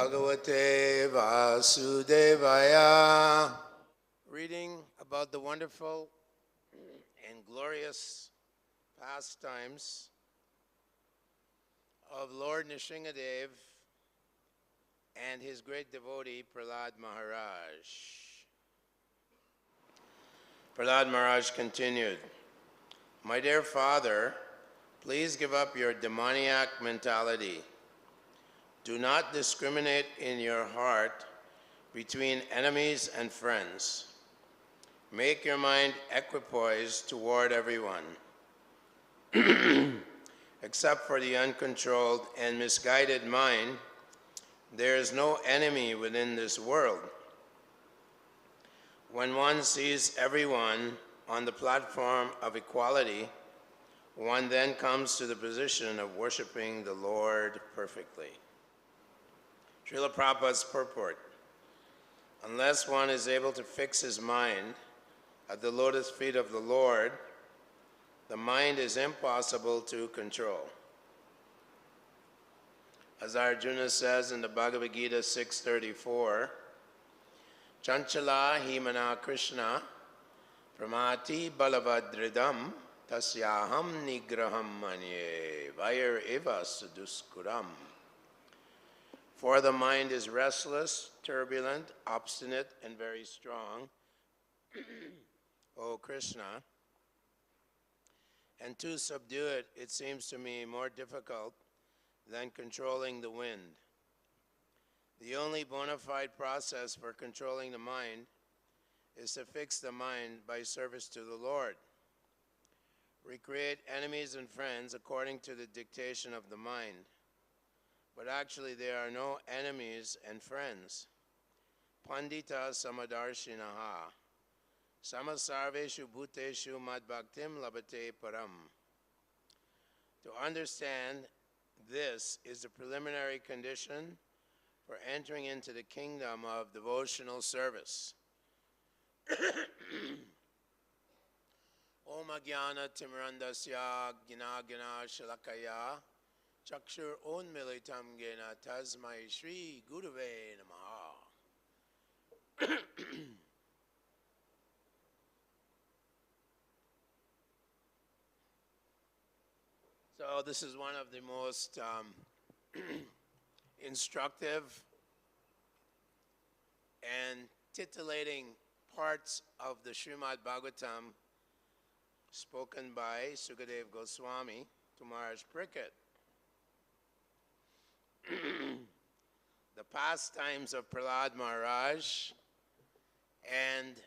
Bhagavate Vasudevaya. Reading about the wonderful and glorious pastimes of Lord Nrsimhadev and his great devotee Prahlad Maharaj. Prahlad Maharaj continued, "My dear father, please give up your demoniac mentality. Do not discriminate in your heart between enemies and friends. Make your mind equipoised toward everyone. Except for the uncontrolled and misguided mind, there is no enemy within this world. When one sees everyone on the platform of equality, one then comes to the position of worshiping the Lord perfectly." Srila Prabhupada's purport: unless one is able to fix his mind at the lotus feet of the Lord, the mind is impossible to control. As Arjuna says in the Bhagavad Gita 6:34, "Chanchala himana Krishna pramati balavadridam tasyaham nigraham manye vair eva saduskuram." For the mind is restless, turbulent, obstinate, and very strong, O Krishna, and to subdue it, it seems to me more difficult than controlling the wind. The only bona fide process for controlling the mind is to fix the mind by service to the Lord. Recreate enemies and friends according to the dictation of the mind. But actually there are no enemies and friends. Pandita samadarshinaha samasarveshu bhuteshu madbhaktim labate param. To understand this is the preliminary condition for entering into the kingdom of devotional service. Om Ajnana Timrandasya Gnana Shalakaya Chakshur Onmilitam Gena Tasmai Shri Gurave Namaha. So this is one of the most instructive and titillating parts of the Srimad Bhagavatam spoken by Sukadev Goswami to Maharaj Parikshit. The pastimes of Prahlad Maharaj and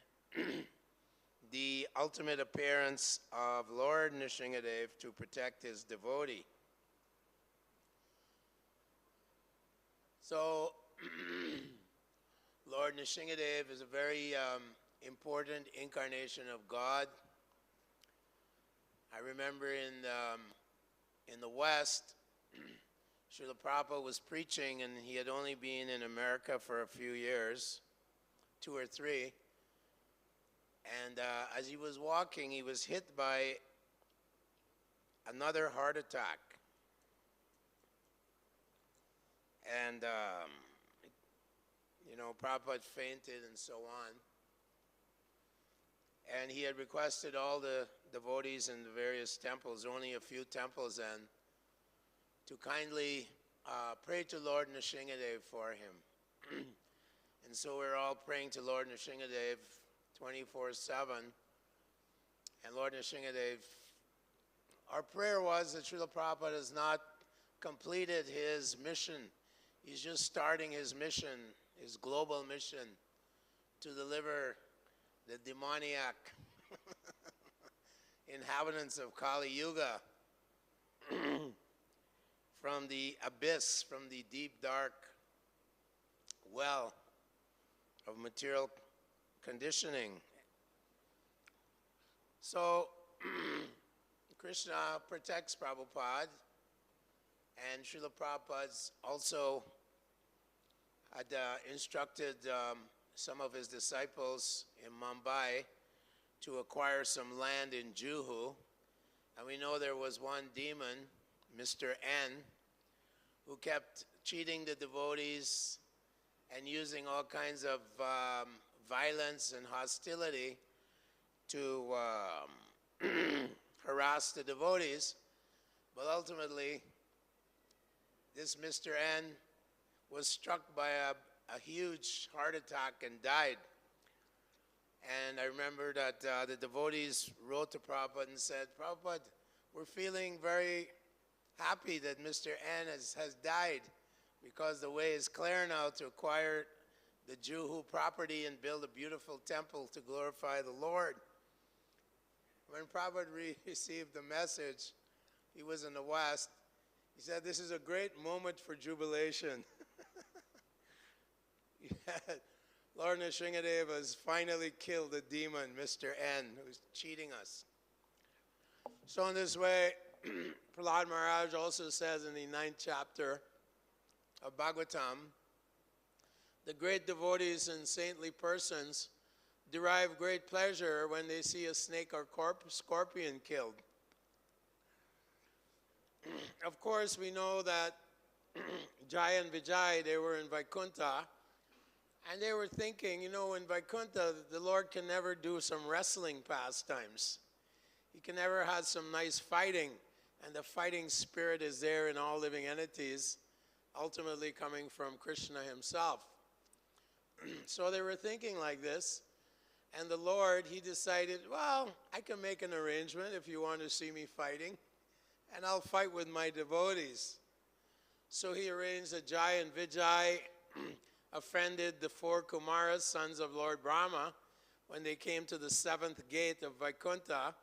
the ultimate appearance of Lord Nrsimhadev to protect his devotee. So, Lord Nrsimhadev is a very important incarnation of God. I remember in the West, Srila Prabhupada was preaching, and he had only been in America for a few years, 2 or 3. And as he was walking, he was hit by another heart attack. And, Prabhupada fainted and so on. And he had requested all the devotees in the various temples, only a few temples then, to kindly pray to Lord Nrsimhadev for him. And so we're all praying to Lord Nrsimhadev 24/7. And Lord Nrsimhadev, our prayer was that Srila Prabhupada has not completed his mission. He's just starting his mission, his global mission, to deliver the demoniac inhabitants of Kali Yuga from the abyss, from the deep, dark well of material conditioning. So, Krishna protects Prabhupada, and Srila Prabhupada also had instructed some of his disciples in Mumbai to acquire some land in Juhu. And we know there was one demon, Mr. N, who kept cheating the devotees and using all kinds of violence and hostility to harass the devotees. But ultimately, this Mr. N was struck by a huge heart attack and died. And I remember that the devotees wrote to Prabhupada and said, Prabhupada, we're feeling very happy that Mr. N has died, because the way is clear now to acquire the Juhu property and build a beautiful temple to glorify the Lord. When Prabhupada received the message, he was in the West, he said, this is a great moment for jubilation. Lord Nrsimhadev has finally killed the demon, Mr. N, who's cheating us. So in this way, Prahlad Maharaj also says in the 9th chapter of Bhagavatam, the great devotees and saintly persons derive great pleasure when they see a snake or scorpion killed. Of course, we know that Jai and Vijay, they were in Vaikuntha, and they were thinking, you know, in Vaikuntha, the Lord can never do some wrestling pastimes. He can never have some nice fighting, and the fighting spirit is there in all living entities, ultimately coming from Krishna himself. So they were thinking like this, and the Lord, he decided, well, I can make an arrangement if you want to see me fighting, and I'll fight with my devotees. So he arranged that Jai and Vijay offended the 4 Kumaras, sons of Lord Brahma, when they came to the 7th gate of Vaikuntha.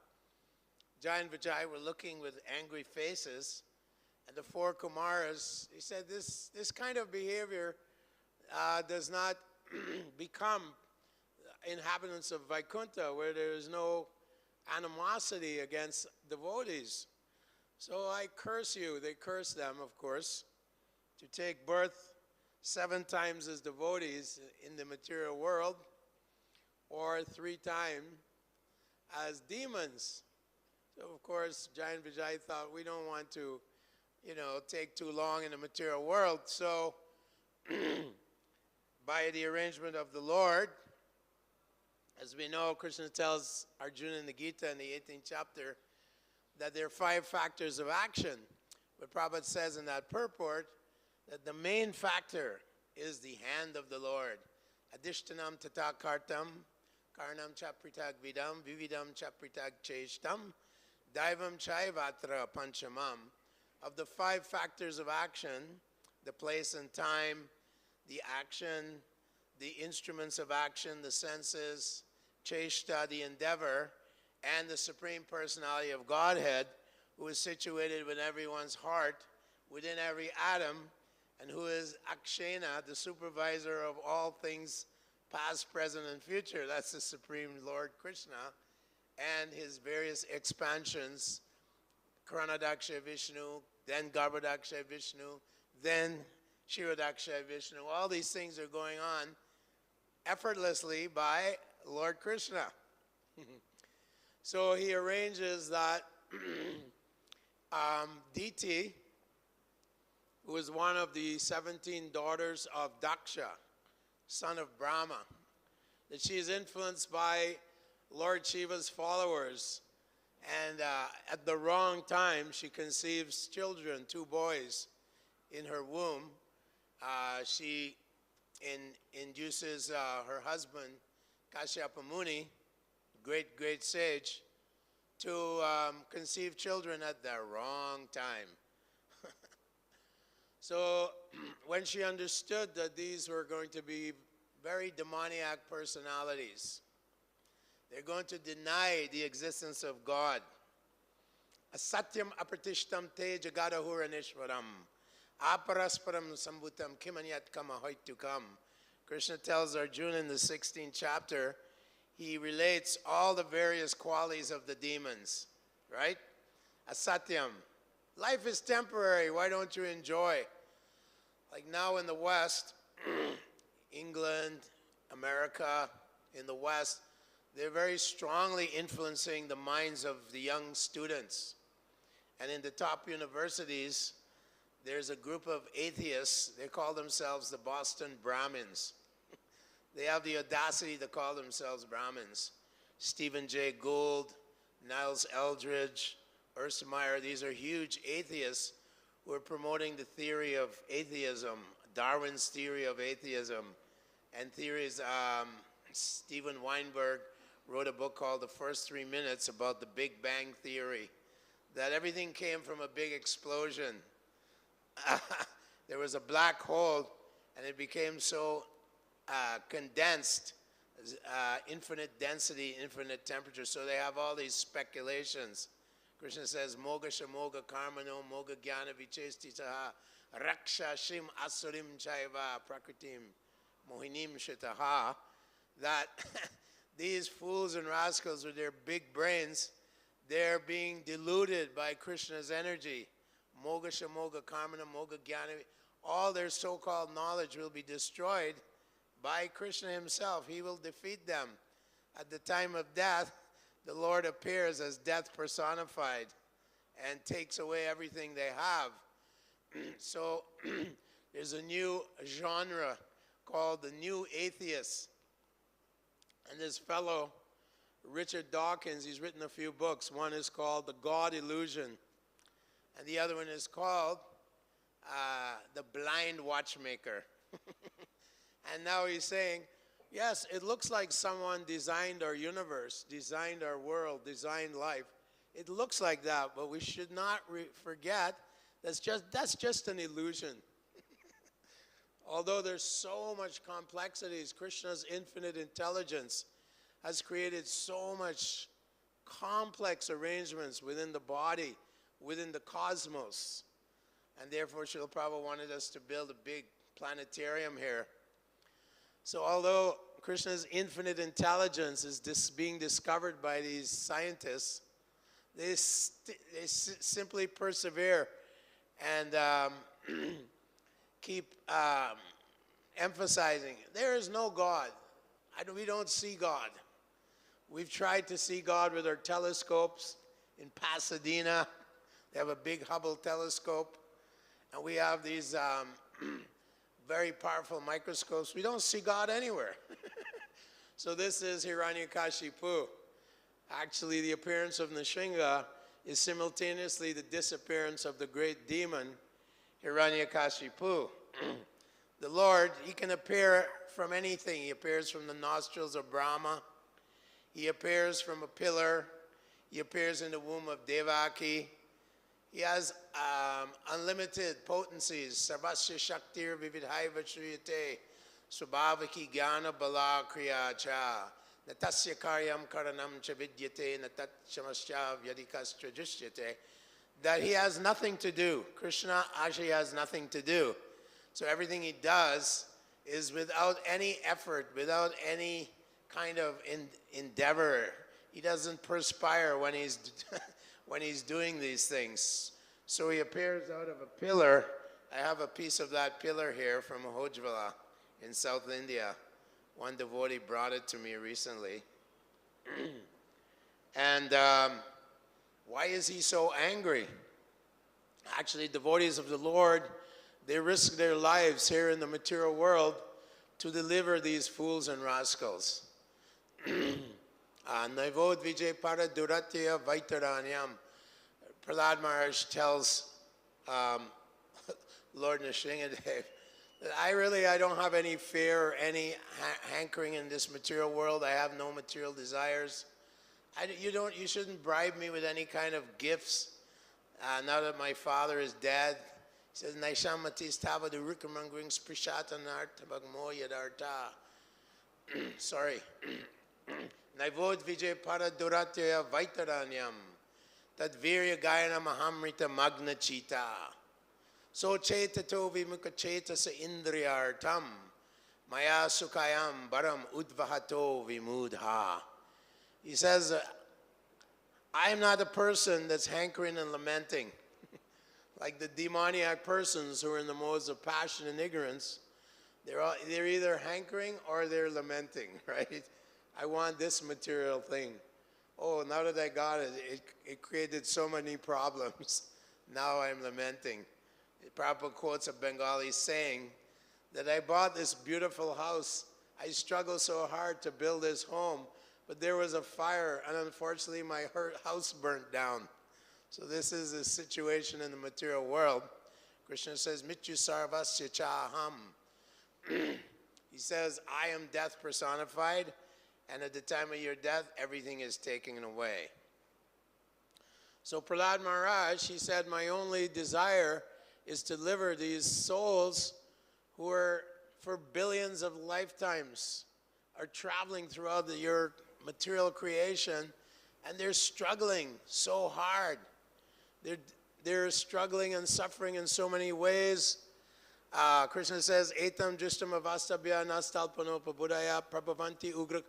Jai and Vijay were looking with angry faces, and the 4 Kumaras, he said, this kind of behavior does not become inhabitants of Vaikuntha, where there is no animosity against devotees. So I curse you. They curse them, of course, to take birth 7 times as devotees in the material world, or 3 times as demons. So of course, Jai and Vijay thought, we don't want to, you know, take too long in the material world. So by the arrangement of the Lord, as we know, Krishna tells Arjuna in the Gita in the 18th chapter that there are 5 factors of action. But Prabhupada says in that purport that the main factor is the hand of the Lord. Adishtanam tata kartam, karnam chapritag vidam, vividam chapritag cheshtam, daivam chaivatra panchamam. Of the 5 factors of action, the place and time, the action, the instruments of action, the senses, cheshta, the endeavor, and the Supreme Personality of Godhead, who is situated within everyone's heart, within every atom, and who is Akshena, the supervisor of all things past, present, and future. That's the Supreme Lord Krishna, and his various expansions, Karanadaksha Vishnu, then Garbhodaksha Vishnu, then Shirodaksha Vishnu. All these things are going on effortlessly by Lord Krishna. So he arranges that Diti, who is one of the 17 daughters of Daksha, son of Brahma, that she is influenced by Lord Shiva's followers, and at the wrong time she conceives children, 2 boys, in her womb. She induces her husband, Kashyapa Muni, great sage, to conceive children at the wrong time. So when she understood that these were going to be very demoniac personalities, they're going to deny the existence of God. Asatyam apratishtam te jagadahuranishwaram aparasparam sambhutam kimanyat kama hoitukam. Krishna tells Arjuna in the 16th chapter, he relates all the various qualities of the demons, right? Asatyam. Life is temporary, why don't you enjoy? Like now in the West, England, America, in the West, they're very strongly influencing the minds of the young students. And in the top universities, there's a group of atheists, they call themselves the Boston Brahmins. They have the audacity to call themselves Brahmins. Stephen Jay Gould, Niles Eldridge, Urs Meyer, these are huge atheists who are promoting the theory of atheism, Darwin's theory of atheism, and theories. Steven Weinberg wrote a book called The First 3 Minutes about the Big Bang Theory, that everything came from a big explosion. There was a black hole, and it became so condensed, infinite density, infinite temperature. So they have all these speculations. Krishna says, Moga shamoga karmano moga jnana vichestitaha raksha shim asurim chaiva prakritim mohinim shitaha, that these fools and rascals with their big brains, they're being deluded by Krishna's energy. Moga shamoga karmana moga jnana, all their so-called knowledge will be destroyed by Krishna himself. He will defeat them. At the time of death, the Lord appears as death personified and takes away everything they have. So there's a new genre called the New Atheists. And this fellow, Richard Dawkins, he's written a few books. One is called The God Illusion, and the other one is called The Blind Watchmaker. And now he's saying, yes, it looks like someone designed our universe, designed our world, designed life. It looks like that, but we should not forget that's just an illusion. Although there's so much complexities, Krishna's infinite intelligence has created so much complex arrangements within the body, within the cosmos. And therefore, Srila Prabhupada wanted us to build a big planetarium here. So although Krishna's infinite intelligence is being discovered by these scientists, they simply persevere and keep emphasizing, there is no God. We don't see God. We've tried to see God with our telescopes in Pasadena. They have a big Hubble telescope. And we have these very powerful microscopes. We don't see God anywhere. So this is Hiranyakashipu. Actually, the appearance of Nrsimha is simultaneously the disappearance of the great demon, Hiranyakashipu. The Lord, he can appear from anything. He appears from the nostrils of Brahma. He appears from a pillar. He appears in the womb of Devaki. He has unlimited potencies. Sarvasya Shaktir Vividhaiva Shriyate Swabhavaki Jnana Bala Kriya Cha Natasya Karyam Karanam Cha Vidyate Natat Shamasya Vyadikastra Drishyate. That he has nothing to do. Krishna actually has nothing to do. So everything he does is without any effort, without any kind of endeavor. He doesn't perspire when he's when he's doing these things. So he appears out of a pillar. I have a piece of that pillar here from Hojvala in South India. One devotee brought it to me recently. And why is he so angry? Actually, devotees of the Lord, they risk their lives here in the material world to deliver these fools and rascals. Naivod Vijay Para Duratya Vaitaranyam. Prahlad Maharaj tells Lord Nrsimhadev that I don't have any fear or any hankering in this material world. I have no material desires. You shouldn't bribe me with any kind of gifts. Now that my father is dead, he says, Naishamatis Tava the Rukamangring Sprishatanart Bagmo Yadarta. Sorry. Naivod Vijay Para Duratya Vaitaranyam. Tad Virya Gayana Mahamrita Magna Chita. So Chetato Vimukha Cheta Sa Indriyartam. Maya Sukayam Baram Udvahato Vimudha. He says, I am not a person that's hankering and lamenting. Like the demoniac persons who are in the modes of passion and ignorance, they're either hankering or they're lamenting, right? I want this material thing. Oh, now that I got it, it created so many problems. Now I'm lamenting. Prabhupada quotes a Bengali saying that I bought this beautiful house. I struggled so hard to build this home, but there was a fire, and unfortunately my house burnt down. So this is the situation in the material world. Krishna says, Mityu sarvasya chaham. He says, I am death personified, and at the time of your death, everything is taken away. So Prahlad Maharaj, he said, my only desire is to deliver these souls who are, for billions of lifetimes, are traveling throughout your material creation, and they're struggling so hard. They're struggling and suffering in so many ways. Krishna says, Etam Drishtam Avastabhya Nastalpanopa Buddhaya Prabhavanti Ugra.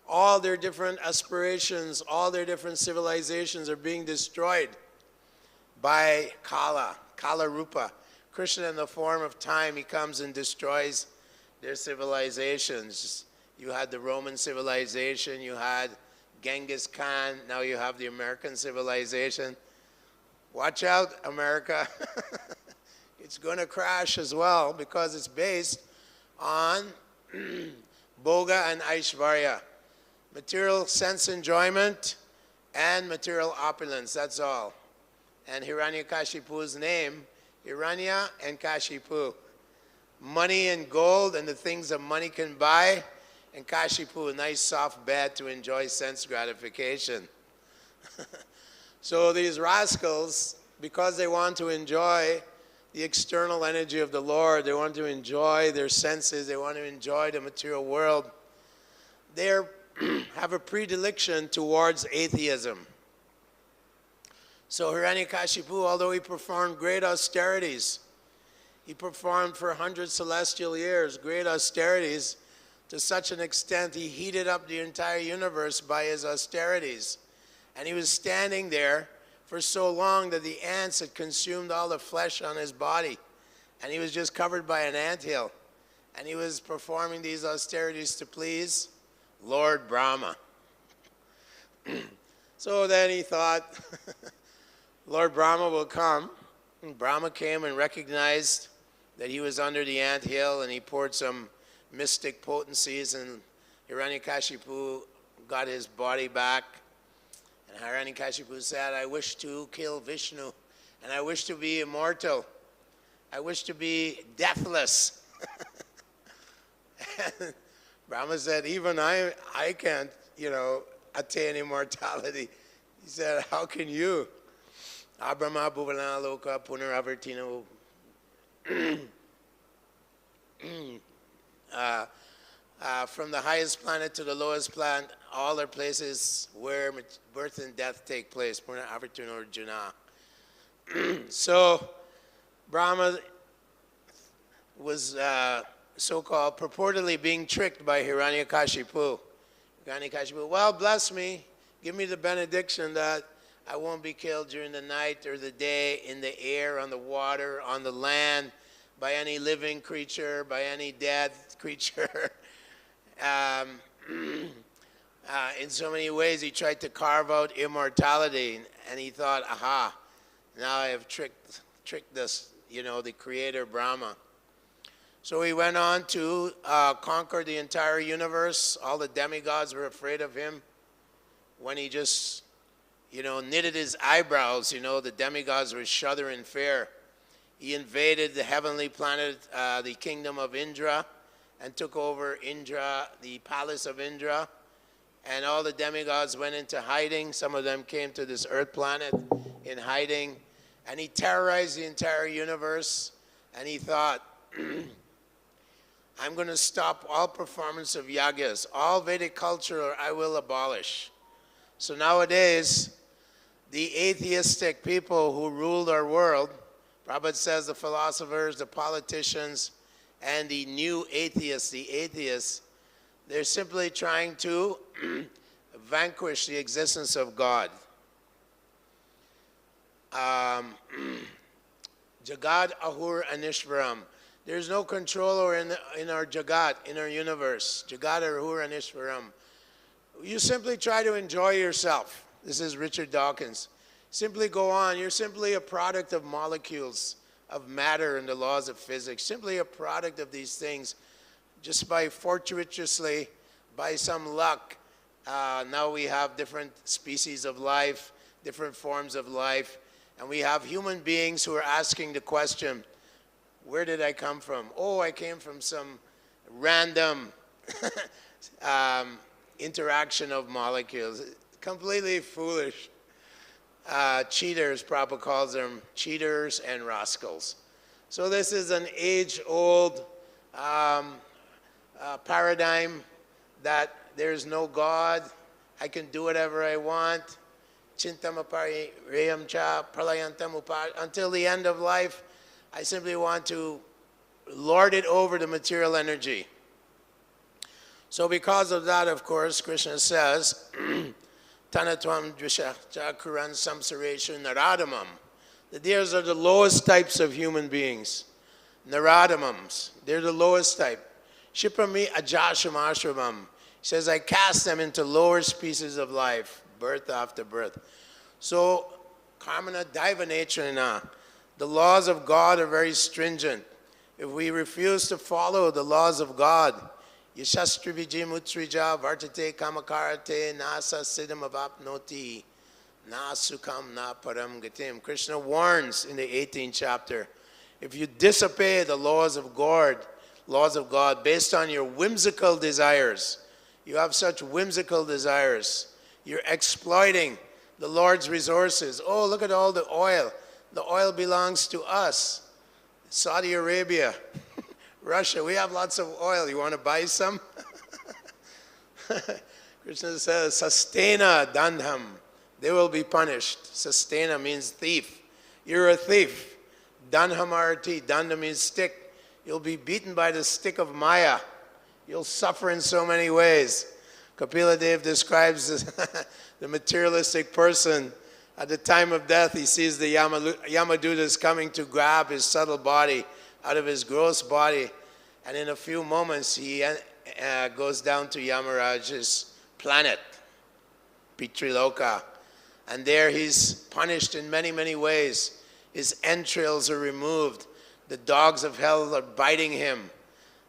All their different aspirations, all their different civilizations are being destroyed by Kala, Kala Rupa. Krishna in the form of time, he comes and destroys their civilizations. You had the Roman civilization, you had Genghis Khan, now you have the American civilization. Watch out, America. It's going to crash as well because it's based on Bhoga and Aishvarya. Material sense enjoyment and material opulence, that's all. And Hiranyakashipu's name, Hiranya and Kashipu. Money and gold and the things that money can buy, and Kashipu, a nice soft bed to enjoy sense gratification. So these rascals, because they want to enjoy the external energy of the Lord, they want to enjoy their senses, they want to enjoy the material world, they have a predilection towards atheism. So Hiranyakashipu, although he performed great austerities, he performed for 100 celestial years great austerities, to such an extent he heated up the entire universe by his austerities. And he was standing there for so long that the ants had consumed all the flesh on his body. And he was just covered by an anthill. And he was performing these austerities to please Lord Brahma. So then he thought, Lord Brahma will come. And Brahma came and recognized that he was under the anthill, and he poured some mystic potencies, and Hiranyakashipu got his body back. And Hiranyakashipu said, I wish to kill Vishnu, and I wish to be immortal. I wish to be deathless. And Brahma said, even I can't, attain immortality. He said, how can you? Abrahma bhuvana loka punaravartino. From the highest planet to the lowest planet, all are places where birth and death take place. So Brahma was so-called purportedly being tricked by Hiranyakashipu. Hiranyakashipu, well, bless me, give me the benediction that I won't be killed during the night or the day, in the air, on the water, on the land, by any living creature, by any dead creature. In so many ways, he tried to carve out immortality, and he thought, aha, now I have tricked this, the creator Brahma. So he went on to conquer the entire universe. All the demigods were afraid of him. When he just, knitted his eyebrows, the demigods were shudder in fear. He invaded the heavenly planet, the kingdom of Indra, and took over Indra, the palace of Indra. And all the demigods went into hiding. Some of them came to this earth planet in hiding. And he terrorized the entire universe. And he thought, I'm going to stop all performance of yagas. All Vedic culture I will abolish. So nowadays, the atheistic people who ruled our world, Prabhupada says the philosophers, the politicians, and the new atheists, they're simply trying to vanquish the existence of God. Jagad Ahur Anishvaram. There's no controller in our Jagat, in our universe. Jagad Ahur Anishvaram. You simply try to enjoy yourself. This is Richard Dawkins. Simply go on. You're simply a product of molecules, of matter and the laws of physics, simply a product of these things. Just by fortuitously, by some luck, now we have different species of life, different forms of life, and we have human beings who are asking the question, where did I come from? Oh, I came from some random interaction of molecules. Completely foolish. Cheaters, Prabhupada calls them cheaters and rascals. So this is an age-old paradigm that there's no God, I can do whatever I want, chintamapari reyam cha pralayantam upar, until the end of life, I simply want to lord it over the material energy. So because of that, of course, Krishna says, Tanatvam dvisha kuran samsareshu naradamam. That these are the lowest types of human beings. Naradamams, they're the lowest type. Shipami ajasham ashramam. He says, I cast them into lower species of life, birth after birth. So, karmana daiva natrana. The laws of God are very stringent. If we refuse to follow the laws of God, Yashastri Vijimutrija Vartate Kamakarate Nasa Siddham Avapnoti Na Sukham Na Param Gatim. Krishna warns in the 18th chapter, if you disobey the laws of God based on your whimsical desires, you have such whimsical desires, you're exploiting the Lord's resources. Oh, look at all the oil. The oil belongs to us. Saudi Arabia, Russia, we have lots of oil. You want to buy some? Krishna says, Sastena dandham. They will be punished. Sastena means thief. You're a thief. Dandham arati. Danda means stick. You'll be beaten by the stick of Maya. You'll suffer in so many ways. Kapila Dev describes the materialistic person. At the time of death, he sees the Yamadutas coming to grab his subtle body out of his gross body. And in a few moments, he goes down to Yamaraj's planet, Pitriloka. And there he's punished in many, many ways. His entrails are removed. The dogs of hell are biting him.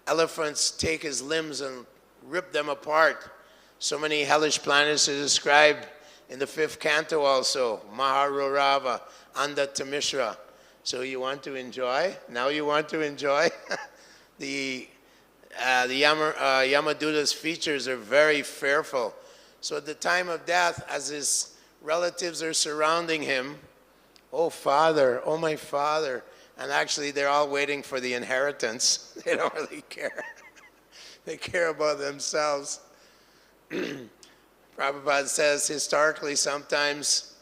Elephants take his limbs and rip them apart. So many hellish planets are described in the 5th canto also, Maharorava, Andatamishra. So you want to enjoy? Now you want to enjoy? The Yamaduta's features are very fearful. So at the time of death, as his relatives are surrounding him, oh Father, oh my Father, and actually they're all waiting for the inheritance. They don't really care. They care about themselves. Prabhupada says historically sometimes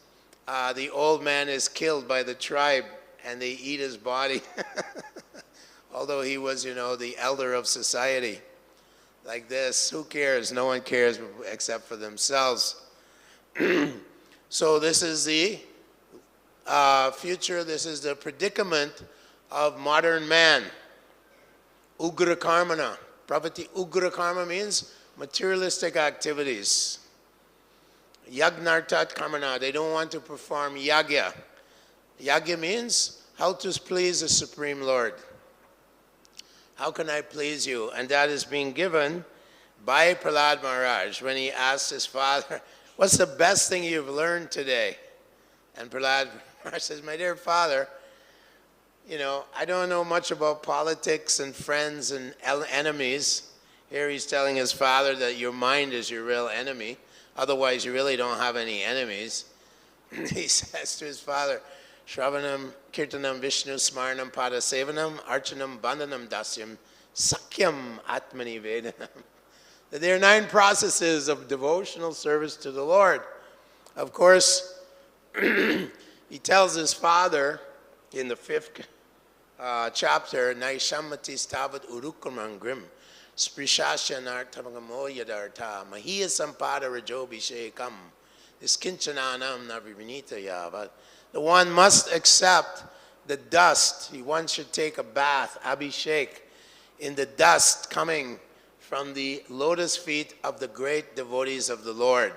the old man is killed by the tribe and they eat his body. Although he was, the elder of society. Like this, who cares? No one cares except for themselves. So this is the future, this is the predicament of modern man. Ugra karmana. Pravati ugra karma means materialistic activities. Yagnartat karmana, they don't want to perform yagya. Yagya means how to please the Supreme Lord. How can I please you? And that is being given by Prahlad Maharaj when he asked his father, what's the best thing you've learned today? And Prahlad Maharaj says, my dear father, I don't know much about politics and friends and enemies. Here he's telling his father that your mind is your real enemy. Otherwise, you really don't have any enemies. He says to his father, Shravanam, Kirtanam, Vishnu, Smaranam, Padasevanam, Archanam, Bandhanam, Dasyam, Sakyam, Atmani, Vedanam. There are 9 processes of devotional service to the Lord. Of course, he tells his father in the 5th chapter, Naishammati stavat urukamang grim, Sprishasyanarthamagamo yadartha, Mahiya sampada rajobhishekam, Iskinchananam navivinita yavat. The one must accept the dust. One should take a bath, abhishek, in the dust coming from the lotus feet of the great devotees of the Lord.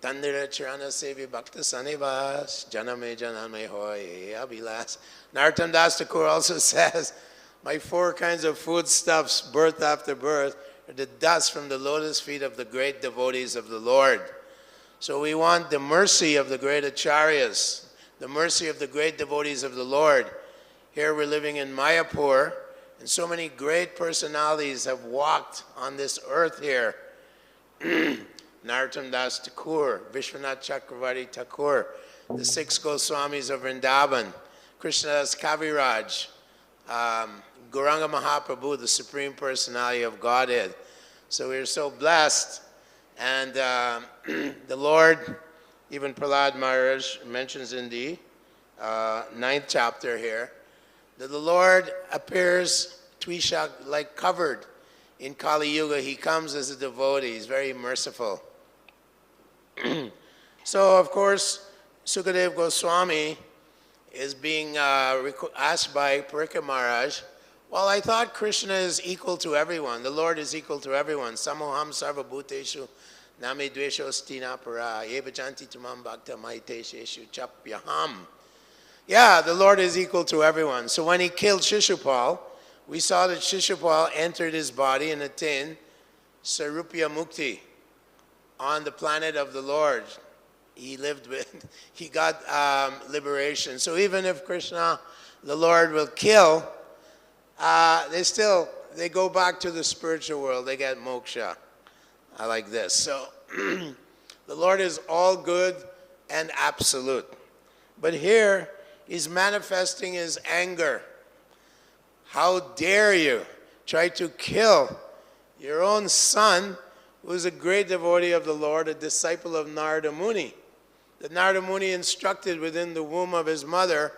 Tandira Charana Sevi Bhakta Sanivas, Janame Janame Hoy, Abhilas. Narottam Das Thakur also says, my 4 kinds of foodstuffs, birth after birth, are the dust from the lotus feet of the great devotees of the Lord. So we want the mercy of the great acharyas, the mercy of the great devotees of the Lord. Here we're living in Mayapur, and so many great personalities have walked on this earth here. Narottam Das Thakur, Vishwanath Chakravarti Thakur, the 6 Goswamis of Vrindavan, Krishnadas Kaviraj, Gauranga Mahaprabhu, the Supreme Personality of Godhead. So we're so blessed. And the Lord, even Prahlad Maharaj mentions in the 9th chapter here, that the Lord appears Tvishak like covered in Kali Yuga. He comes as a devotee. He's very merciful. So, of course, Sukadev Goswami is being asked by Parikshit Maharaj, well, I thought Krishna is equal to everyone. The Lord is equal to everyone. Samoham sarva bhuteshu name dvesho stina para yevajanti tamam bhakta mahitesheshu chapyaham. Yeah, the Lord is equal to everyone. So when he killed Shishupal, we saw that Shishupal entered his body and attained Sarupya Mukti on the planet of the Lord. He lived with, he got liberation. So even if Krishna, the Lord, will kill, they go back to the spiritual world. They get moksha. I like this. So the Lord is all good and absolute. But here, he's manifesting his anger. How dare you try to kill your own son, who is a great devotee of the Lord, a disciple of Narada Muni. That Narada Muni instructed within the womb of his mother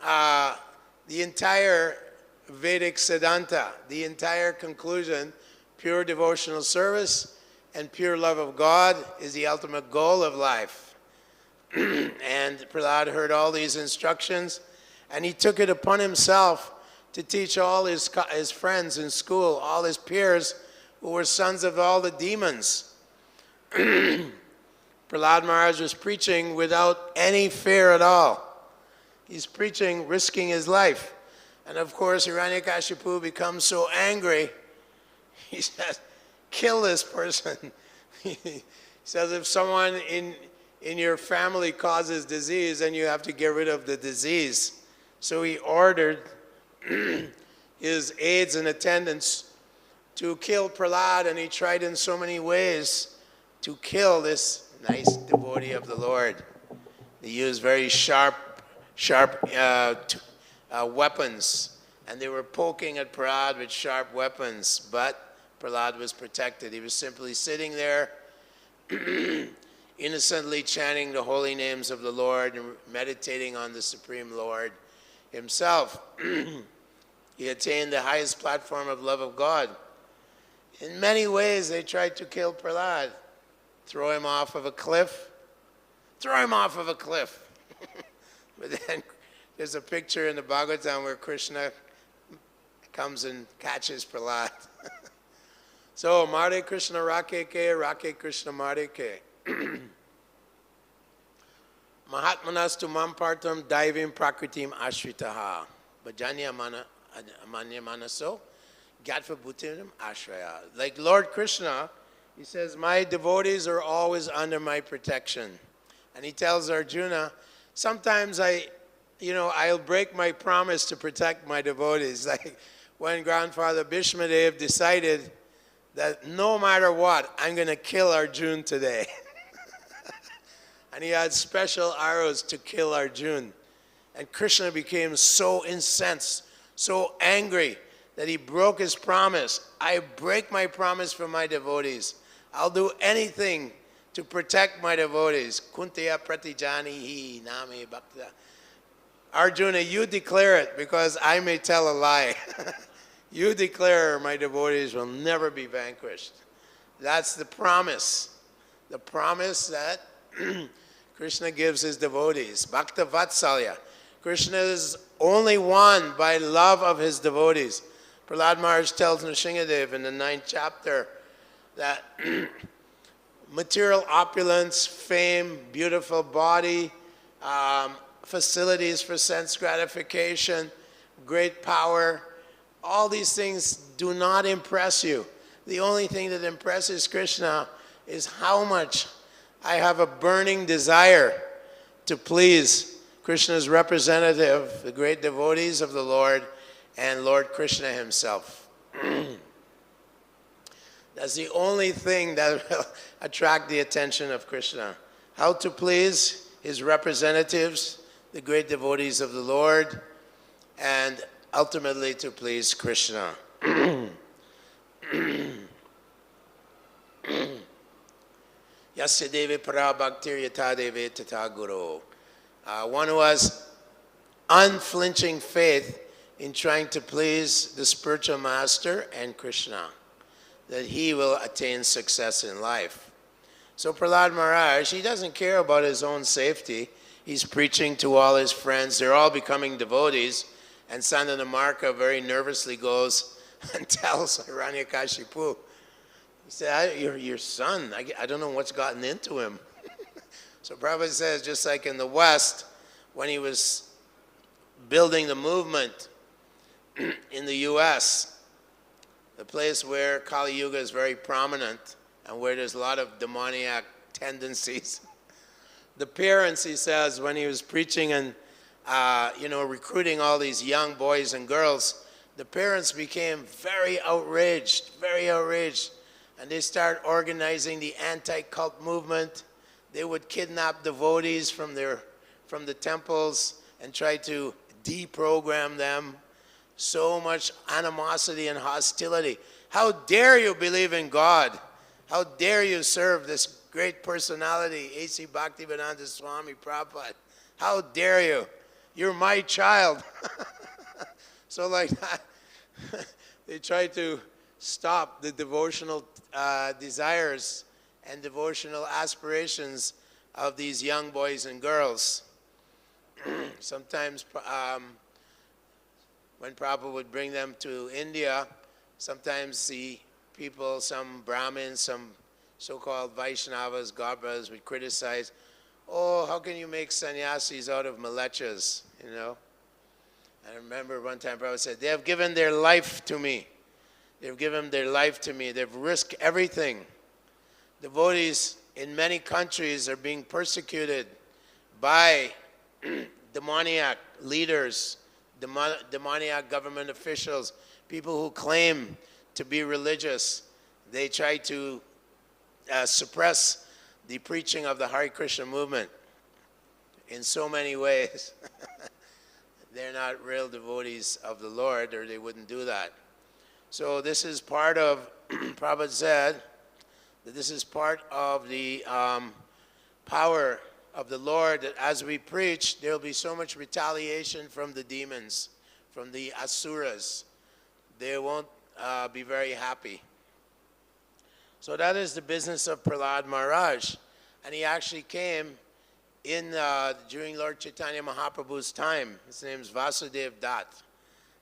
the entire Vedic Siddhanta, the entire conclusion, pure devotional service and pure love of God is the ultimate goal of life. And Prahlad heard all these instructions, and he took it upon himself to teach all his friends in school, all his peers, who were sons of all the demons. Prahlad Maharaj was preaching without any fear at all. He's preaching, risking his life. And of course, Hiranyakashipu becomes so angry, he says, kill this person. He says, if someone in your family causes disease, then you have to get rid of the disease. So he ordered his aides and attendants to kill Prahlad, and he tried in so many ways to kill this nice devotee of the Lord. They used very sharp weapons, and they were poking at Prahlad with sharp weapons, but Prahlad was protected. He was simply sitting there, innocently chanting the holy names of the Lord and meditating on the Supreme Lord himself. He attained the highest platform of love of God. In many ways, they tried to kill Prahlad. Throw him off of a cliff. Throw him off of a cliff. But then there's a picture in the Bhagavatam where Krishna comes and catches Prahlad. So, Mare Krishna Rake Krishna Mare Ke. Mahatmanastu mampartam daivim prakritim ashritaha. Bhajanya manya manaso gatva bhutim ashraya. Like Lord Krishna, he says, my devotees are always under my protection. And he tells Arjuna, sometimes I'll break my promise to protect my devotees. Like when Grandfather Bhishmadev decided that no matter what, I'm going to kill Arjuna today. And he had special arrows to kill Arjuna. And Krishna became so incensed, so angry, that he broke his promise. I break my promise for my devotees. I'll do anything to protect my devotees. Kuntiya pratijanihi name bhakta. Arjuna, you declare it, because I may tell a lie. You declare my devotees will never be vanquished. That's the promise. The promise that Krishna gives his devotees. Bhakta Vatsalya. Krishna is only won by love of his devotees. Prahlad Maharaj tells Nrsimhadev in the 9th chapter that material opulence, fame, beautiful body, facilities for sense gratification, great power. All these things do not impress you. The only thing that impresses Krishna is how much I have a burning desire to please Krishna's representative, the great devotees of the Lord, and Lord Krishna himself. That's the only thing that will attract the attention of Krishna. How to please his representatives, the great devotees of the Lord, and ultimately to please Krishna. Yasya deve para bhaktir yata deve tata guru. One who has unflinching faith in trying to please the spiritual master and Krishna, that he will attain success in life. So Prahlad Maharaj, he doesn't care about his own safety. He's preaching to all his friends. They're all becoming devotees. And Sandanamarka very nervously goes and tells Hiranyakashipu, he said, your son, I don't know what's gotten into him. So Prabhupada says, just like in the West, when he was building the movement in the U.S., the place where Kali Yuga is very prominent and where there's a lot of demoniac tendencies. The parents, he says, when he was preaching and recruiting all these young boys and girls, the parents became very outraged, and they start organizing the anti-cult movement. They would kidnap devotees from the temples and try to deprogram them. So much animosity and hostility. How dare you believe in God? How dare you serve this great personality, A.C. Bhaktivedanta Swami Prabhupada? How dare you? You're my child. So like that, they try to stop the devotional desires and devotional aspirations of these young boys and girls. Sometimes when Prabhupada would bring them to India, sometimes the people, some Brahmins, some so-called Vaishnavas, Garbhas would criticize, oh, how can you make sannyasis out of malechas, I remember one time Prabhupada said, they have given their life to me. They've given their life to me. They've risked everything. Devotees in many countries are being persecuted by demoniac leaders, demoniac government officials, people who claim to be religious. They try to suppress the preaching of the Hare Krishna movement in so many ways. They're not real devotees of the Lord, or they wouldn't do that. So this is part of, Prabhupada said, that this is part of the power of the Lord, that as we preach, there will be so much retaliation from the demons, from the asuras. They won't be very happy. So that is the business of Prahlad Maharaj. And he actually came during Lord Chaitanya Mahaprabhu's time. His name is Vasudev Dutt.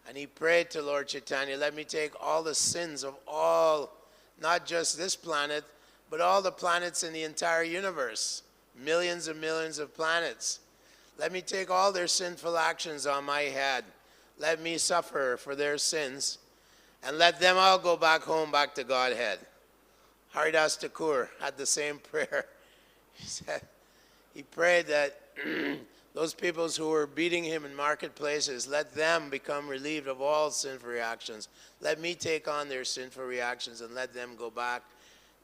And he prayed to Lord Chaitanya, let me take all the sins of all, not just this planet, but all the planets in the entire universe. Millions and millions of planets. Let me take all their sinful actions on my head. Let me suffer for their sins. And let them all go back home, back to Godhead. Haridas Thakur had the same prayer. He prayed that those peoples who were beating him in marketplaces, let them become relieved of all sinful reactions. Let me take on their sinful reactions and let them go back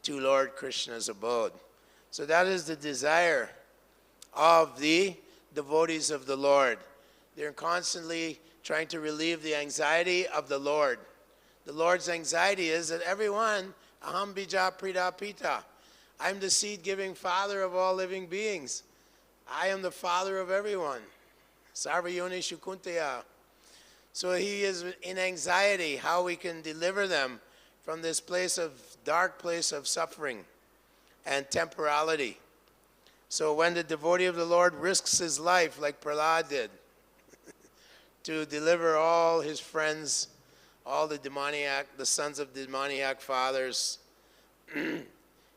to Lord Krishna's abode. So that is the desire of the devotees of the Lord. They're constantly trying to relieve the anxiety of the Lord. The Lord's anxiety is that everyone, aham bija prida pita, I'm the seed-giving father of all living beings. I am the father of everyone. Sarvayoni Shukuntaya. So he is in anxiety how we can deliver them from this dark place of suffering and temporality. So when the devotee of the Lord risks his life, like Prahlad did, to deliver all his friends, all the sons of demoniac fathers,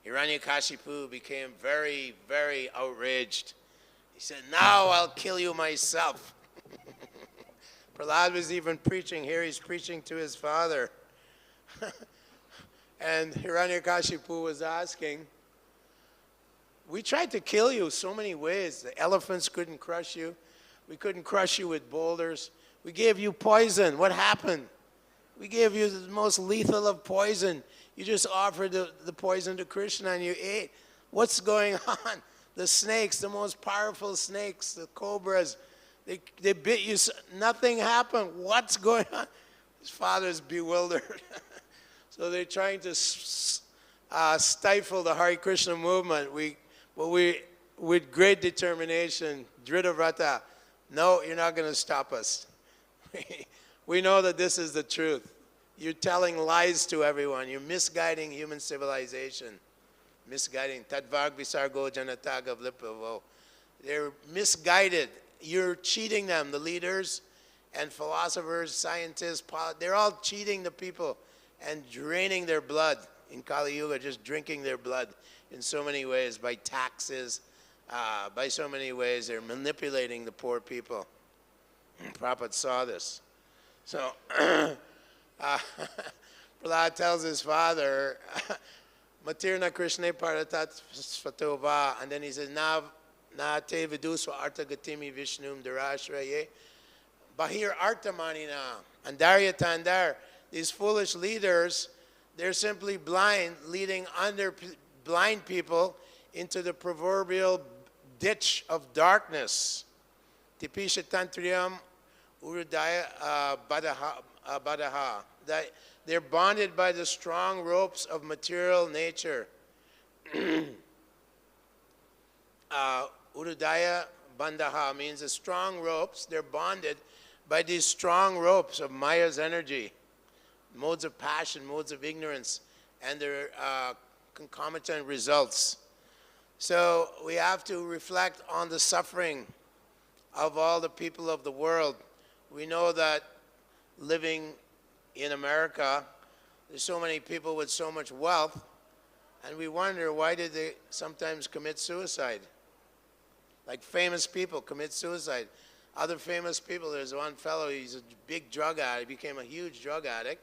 Hiranyakashipu became very, very outraged. He said, now I'll kill you myself. Prahlad was even preaching here. He's preaching to his father. And Hiranyakashipu was asking, we tried to kill you so many ways. The elephants couldn't crush you. We couldn't crush you with boulders. We gave you poison. What happened? We gave you the most lethal of poison. You just offered the poison to Krishna and you ate. What's going on? The snakes, the most powerful snakes, the cobras, they bit you. Nothing happened. What's going on? His father's bewildered. So they're trying to stifle the Hare Krishna movement. With great determination, Drita Vrata, no, you're not going to stop us. We know that this is the truth. You're telling lies to everyone. You're misguiding human civilization. Misguiding. Tadvag visargo janatag of lipavo. They're misguided. You're cheating them, the leaders and philosophers, scientists, they're all cheating the people and draining their blood in Kali Yuga, just drinking their blood in so many ways, by taxes, by so many ways. They're manipulating the poor people. Prabhupada saw this. So Prahlad tells his father, Matirna Krishna Paratat Svatova, and then he says, Na te vidusva arta gatimi vishnum darashraye. Bahir artamanina. Andarya tandar. These foolish leaders, they're simply blind, leading blind people into the proverbial ditch of darkness. Tipisha tantriyam urudaya badaha. They're bonded by the strong ropes of material nature. Urudaya bandaha means the strong ropes. They're bonded by these strong ropes of Maya's energy, modes of passion, modes of ignorance, and their concomitant results. So we have to reflect on the suffering of all the people of the world. We know that living in America, there's so many people with so much wealth, and we wonder, why did they sometimes commit suicide? Like famous people commit suicide. Other famous people, there's one fellow, he's a big drug addict, became a huge drug addict,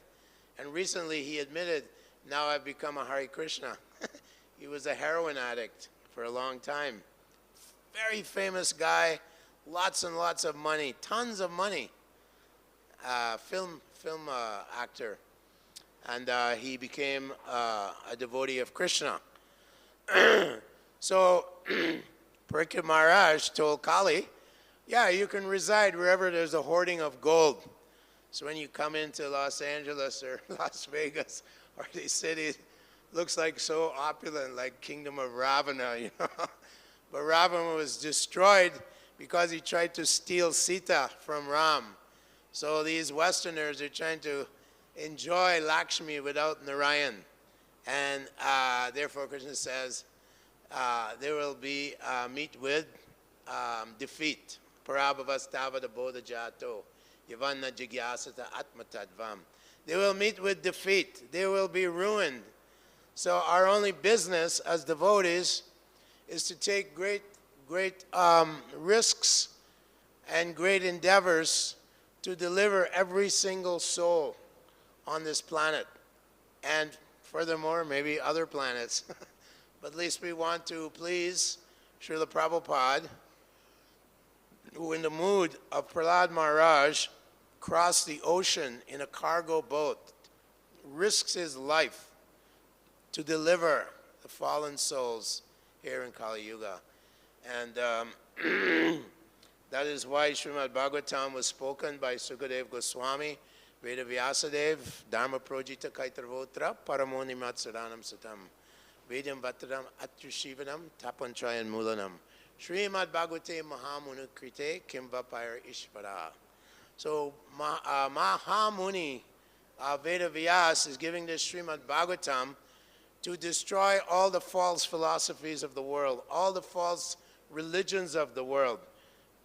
and recently he admitted, now I've become a Hare Krishna. He was a heroin addict for a long time. Very famous guy, lots and lots of money, tons of money. Film actor. And he became a devotee of Krishna. So Parikshit Maharaj told Kali, yeah, you can reside wherever there's a hoarding of gold. So when you come into Los Angeles or Las Vegas or these cities, looks like so opulent, like Kingdom of Ravana, you know. But Ravana was destroyed because he tried to steal Sita from Ram. So these Westerners are trying to enjoy Lakshmi without Narayan. And therefore Krishna says, there will be meet with defeat. Parabhavastavada bodha jato, yavanna jigyasata atmatadvam. They will meet with defeat. They will be ruined. So our only business as devotees is to take great risks and great endeavors to deliver every single soul on this planet. And furthermore, maybe other planets. But at least we want to please Srila Prabhupada, who in the mood of Prahlad Maharaj crossed the ocean in a cargo boat, risks his life to deliver the fallen souls here in Kali Yuga. And that is why Srimad Bhagavatam was spoken by Sukadev Goswami, Veda Vyasadev, Dharma Projita Kaitarvotra, Paramoni Matsaranam Satam, Vedam Vatradam Atrushivanam, Tapantrayan Mulanam, Srimad Bhagavate Mahamuni Krite, Kimvapayar Ishvara. So Mahamuni Veda Vyas is giving this Srimad Bhagavatam to destroy all the false philosophies of the world, all the false religions of the world.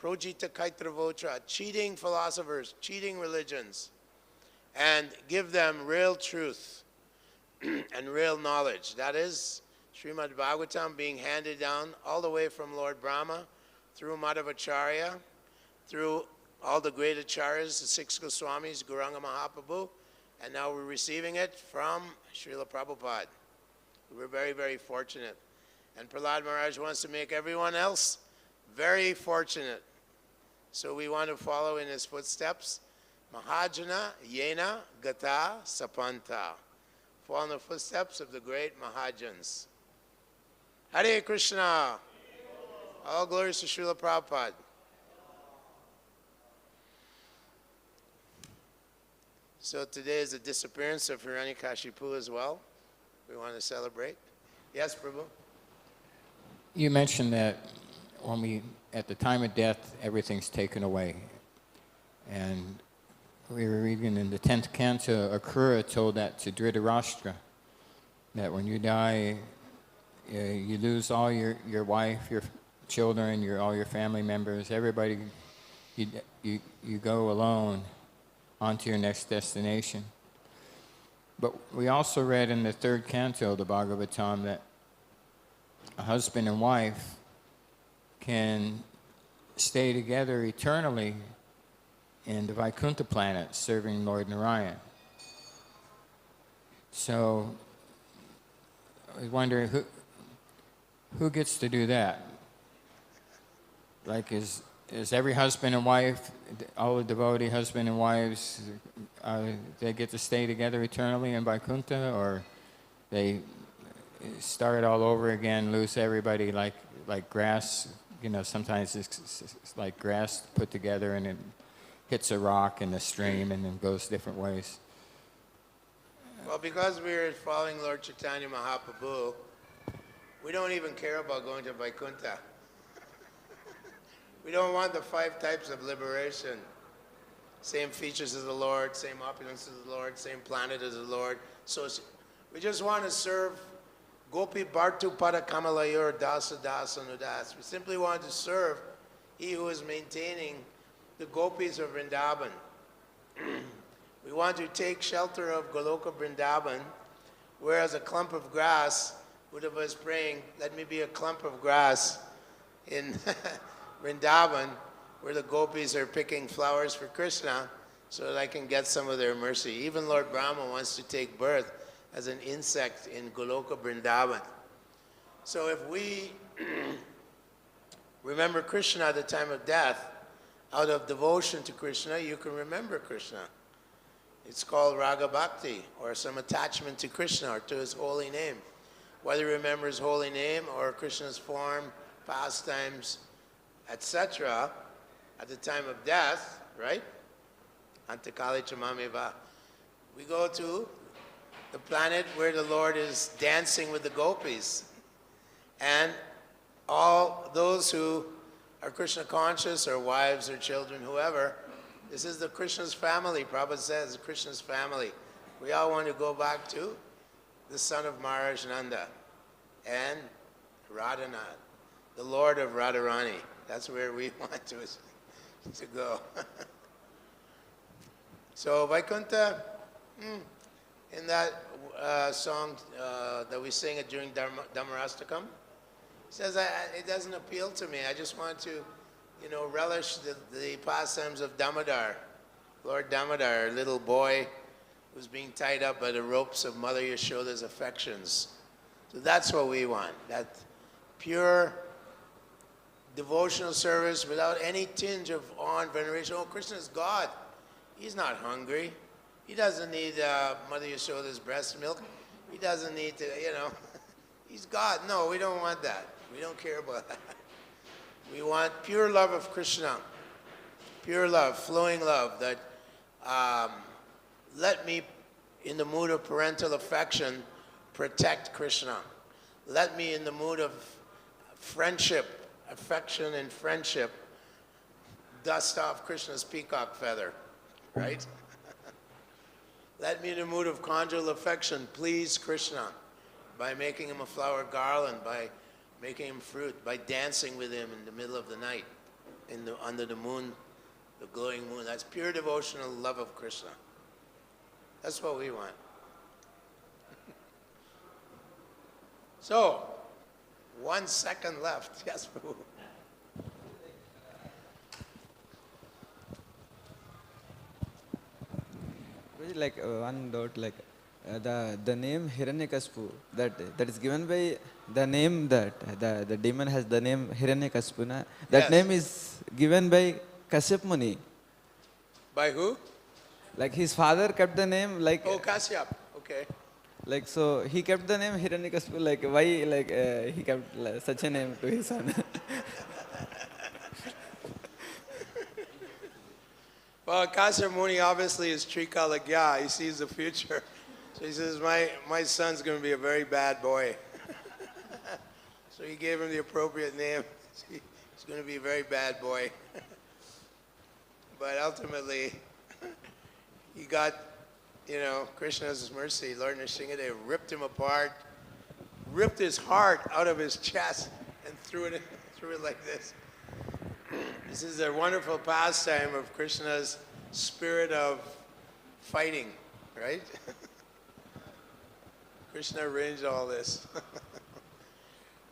Projita Kaitravotra, cheating philosophers, cheating religions, and give them real truth and real knowledge. That is Srimad Bhagavatam being handed down all the way from Lord Brahma, through Madhavacharya, through all the great acharyas, the 6 Goswamis, Gauranga Mahaprabhu, and now we're receiving it from Srila Prabhupada. We're very, very fortunate. And Prahlad Maharaj wants to make everyone else very fortunate. So we want to follow in his footsteps. Mahajana Yena Gata Sapanta. Follow in the footsteps of the great Mahajans. Hare Krishna. All glories to Srila Prabhupada. So today is the disappearance of Hiranyakashipu as well. We want to celebrate. Yes, Prabhu? You mentioned that at the time of death, everything's taken away. And we were reading in the 10th canto, Akrura told that to Dhritarashtra, that when you die, you lose all your wife, your children, all your family members, everybody, you go alone onto your next destination. But we also read in the 3rd canto of the Bhagavatam that a husband and wife can stay together eternally in the Vaikuntha planet serving Lord Narayan. So I was wondering who gets to do that? Like is every husband and wife, all the devotee husband and wives, they get to stay together eternally in Vaikuntha, or they start all over again, lose everybody like grass? Sometimes it's like grass put together and it hits a rock in the stream and then goes different ways. Well, because we're following Lord Chaitanya Mahaprabhu, we don't even care about going to Vaikuntha. We don't want the 5 types of liberation. Same features as the Lord, same opulence as the Lord, same planet as the Lord. So we just want to serve Gopi Bhartu Pada Kamalayur Dasa Dasa Nudas. We simply want to serve He who is maintaining the gopis of Vrindavan. We want to take shelter of Goloka Vrindavan, whereas a clump of grass, Buddha was praying, let me be a clump of grass in Vrindavan, where the gopis are picking flowers for Krishna, so that I can get some of their mercy. Even Lord Brahma wants to take birth as an insect in Goloka Vrindavan. So if we remember Krishna at the time of death, out of devotion to Krishna, you can remember Krishna. It's called Raga Bhakti, or some attachment to Krishna or to His holy name. Whether you remember His holy name or Krishna's form, pastimes, etc., at the time of death, right? Antakali Chamameva. We go to the planet where the Lord is dancing with the gopis. And all those who are Krishna conscious, or wives or children, whoever, this is the Krishna's family. Prabhupada says, Krishna's family. We all want to go back to the son of Maharaj Nanda and Radhanath, the Lord of Radharani. That's where we want to go. So Vaikuntha, in that song that we sing during Dhammarastakam, says it doesn't appeal to me. I just want to, relish the pastimes of Damodar, Lord Damodar, a little boy who's being tied up by the ropes of Mother Yashoda's affections. So that's what we want, that pure devotional service without any tinge of awe and veneration. Oh, Krishna is God. He's not hungry. He doesn't need Mother Yashoda's breast milk. He doesn't need to, he's God. No, we don't want that. We don't care about that. We want pure love of Krishna, pure love, flowing love, that let me, in the mood of parental affection, protect Krishna. Let me, in the mood of friendship, affection and friendship, dust off Krishna's peacock feather, right? Let me, in the mood of conjugal affection, please Krishna by making him a flower garland, by making him fruit, by dancing with him in the middle of the night, under the moon, the glowing moon. That's pure devotional love of Krishna. That's what we want. So, 1 second left. Yes, Prabhu. Like one doubt, like the name Hiranyakaspu, that is given by the name that the demon has the name Hiranyakaspu. Na? That Yes. name is given by Kashyap Muni. By who? Like his father kept the name like Oh, Kashyap. Okay. like so he kept the name Hiranyakaspu. Like why like he kept like, such a name to his son? Well, Kashyap Muni obviously is Trikalagya. He sees the future. So he says, my son's going to be a very bad boy. So he gave him the appropriate name. He's going to be a very bad boy. But ultimately, he got, Krishna's mercy. Lord Nrsimhadev ripped him apart, ripped his heart out of his chest, and threw it like this. This is a wonderful pastime of Krishna's spirit of fighting, right? Krishna arranged all this.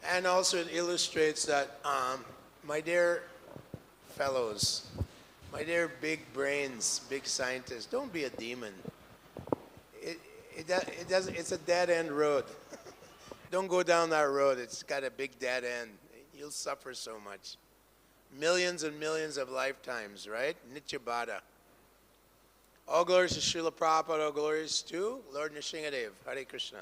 And also it illustrates that, my dear fellows, my dear big brains, big scientists, don't be a demon. It's a dead-end road. Don't go down that road. It's got a big dead end. You'll suffer so much. Millions and millions of lifetimes, right? Nityabada. All glories to Srila Prabhupada, all glories to Lord Nrsimhadev. Hare Krishna.